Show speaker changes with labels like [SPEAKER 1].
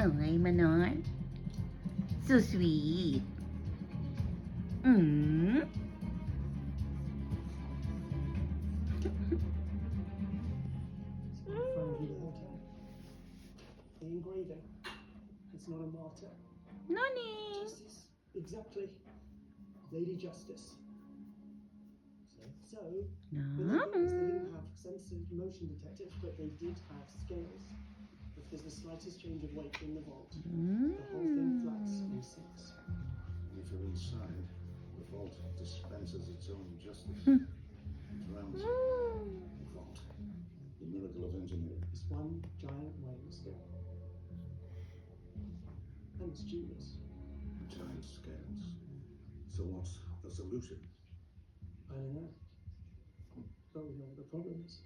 [SPEAKER 1] Oh, hey, Manon. So sweet. Mm.
[SPEAKER 2] From the hotel. The engraving. It's not a martyr.
[SPEAKER 1] Nani.
[SPEAKER 2] Justice. Exactly. Lady Justice. So, when they did this, they didn't have sensitive motion detectors, but they did have scales. If there's the slightest change of weight in the vault, the whole thing flats in 6.
[SPEAKER 3] And if you're inside, the vault dispenses its own justice.
[SPEAKER 1] Hmm.
[SPEAKER 3] It drowns the vault. The miracle of engineering.
[SPEAKER 2] It's one giant weighing scale. And it's genius.
[SPEAKER 3] Giant scales. So what's the solution?
[SPEAKER 2] I don't know. But we know what the problem is.